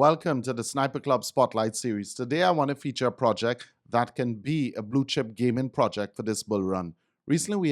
Welcome to the Sniper Club Spotlight Series. Today I want to feature a project that can be a blue chip gaming project for this bull run. Recently we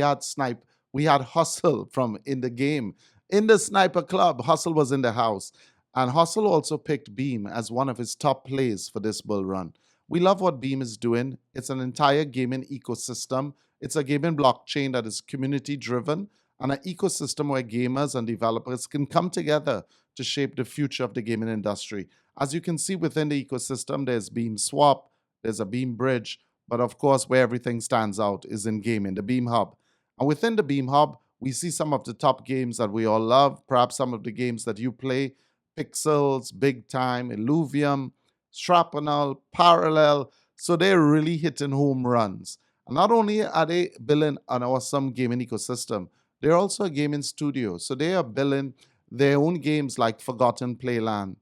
had Hustle from in the game. In the Sniper Club, Hustle was in the house. And Hustle also picked Beam as one of his top plays for this bull run. We love what Beam is doing. It's an entire gaming ecosystem. It's a gaming blockchain that is community driven and an ecosystem where gamers and developers can come together to shape the future of the gaming industry. As you can see within the ecosystem, there's Beam Swap, there's a Beam Bridge, but of course, where everything stands out is in gaming, the Beam Hub. And within the Beam Hub, we see some of the top games that we all love, perhaps some of the games that you play: Pixels, Big Time, Illuvium, Strapanel, Parallel. So they're really hitting home runs. And not only are they building an awesome gaming ecosystem, they're also a gaming studio. So they are building their own games like Forgotten Playland.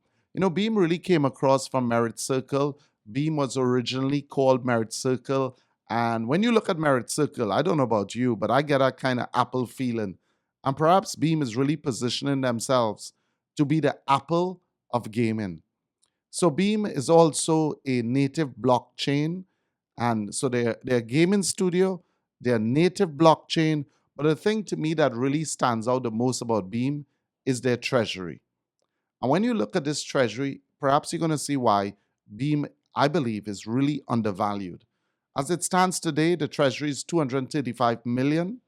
Beam really came across from Merit Circle. Beam was originally called Merit Circle. And when you look at Merit Circle, I don't know about you, but I get a kind of Apple feeling. And perhaps Beam is really positioning themselves to be the Apple of gaming. So Beam is also a native blockchain. And so they're a gaming studio, they're native blockchain. But the thing to me that really stands out the most about Beam is their treasury. And when you look at this treasury, perhaps you're going to see why Beam, I believe, is really undervalued. As it stands today, the treasury is 235 million.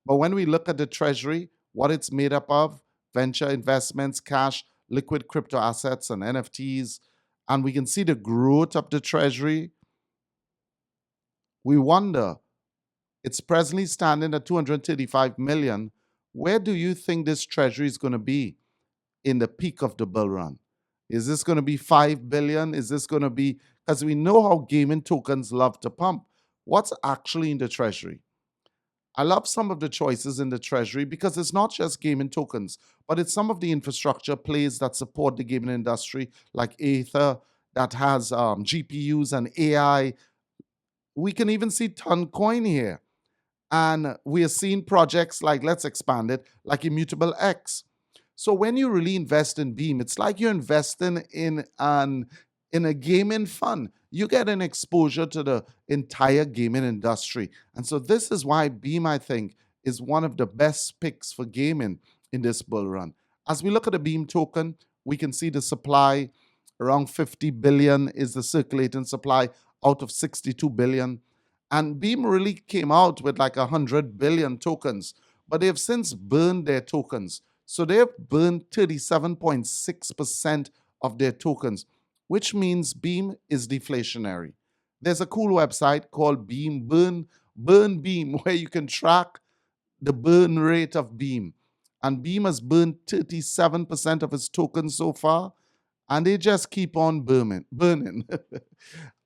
But when we look at the treasury, what it's made up of: venture investments, cash, liquid crypto assets, and NFTs, and we can see the growth of the treasury, we wonder, it's presently standing at 235 million. Where do you think this treasury is going to be in the peak of the bull run? Is this going to be 5 billion? Is this going to be, because we know how gaming tokens love to pump. What's actually in the treasury? I love some of the choices in the treasury because it's not just gaming tokens, but it's some of the infrastructure plays that support the gaming industry, like Aether, that has GPUs and AI. We can even see Toncoin here. And we are seeing projects like, let's expand it, like Immutable X. So when you really invest in Beam, it's like you're investing in a gaming fund. You get an exposure to the entire gaming industry. And so this is why Beam, I think, is one of the best picks for gaming in this bull run. As we look at the Beam token, we can see the supply, around 50 billion is the circulating supply out of 62 billion. And Beam really came out with like 100 billion tokens, but they have since burned their tokens. So they have burned 37.6% of their tokens, which means Beam is deflationary. There's a cool website called Beam Burn Beam, where you can track the burn rate of Beam. And Beam has burned 37% of its tokens so far, and they just keep on burning.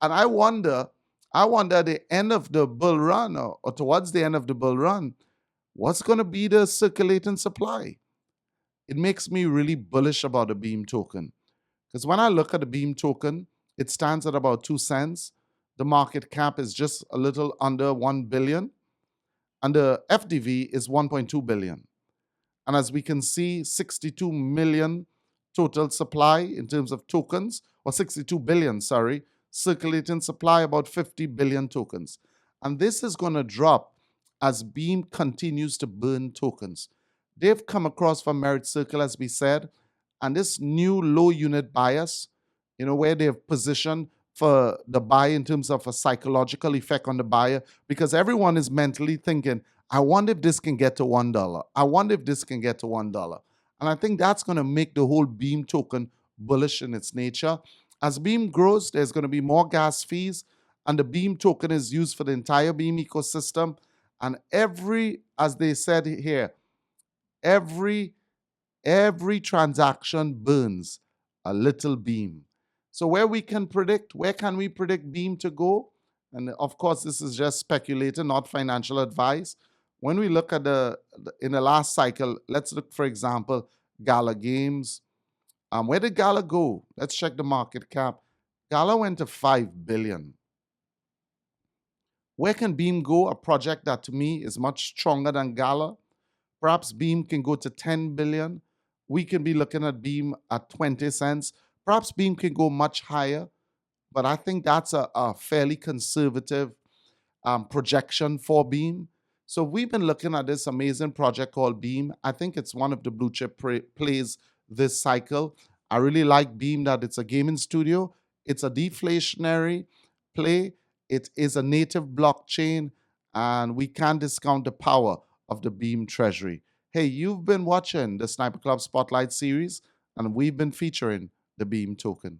And I wonder at the end of the bull run, or towards the end of the bull run, what's going to be the circulating supply? It makes me really bullish about the Beam token. Because when I look at the Beam token, it stands at about 2 cents. The market cap is just a little under 1 billion. And the FDV is 1.2 billion. And as we can see, 62 million total supply in terms of tokens, or 62 billion, sorry, circulating supply, about 50 billion tokens. And this is going to drop as Beam continues to burn tokens. They've come across from Merit Circle, as we said, and this new low unit bias, where they've positioned for the buyer in terms of a psychological effect on the buyer, because everyone is mentally thinking, I wonder if this can get to $1. I wonder if this can get to $1. And I think that's going to make the whole Beam token bullish in its nature. As Beam grows, there's going to be more gas fees, and the Beam token is used for the entire Beam ecosystem. And as they said here, every transaction burns a little Beam. So where can we predict Beam to go? And of course, this is just speculating, not financial advice. When we look at in the last cycle, let's look, for example, Gala Games. Where did Gala go? Let's check the market cap. Gala went to 5 billion. Where can Beam go? A project that to me is much stronger than Gala. Perhaps Beam can go to 10 billion. We can be looking at Beam at 20 cents. Perhaps Beam can go much higher, but I think that's a fairly conservative projection for Beam. So we've been looking at this amazing project called Beam. I think it's one of the blue chip plays this cycle. I really like Beam that it's a gaming studio. It's a deflationary play. It is a native blockchain, and we can't discount the power of the Beam treasury. Hey, you've been watching the Sniper Club Spotlight series, and we've been featuring the Beam token.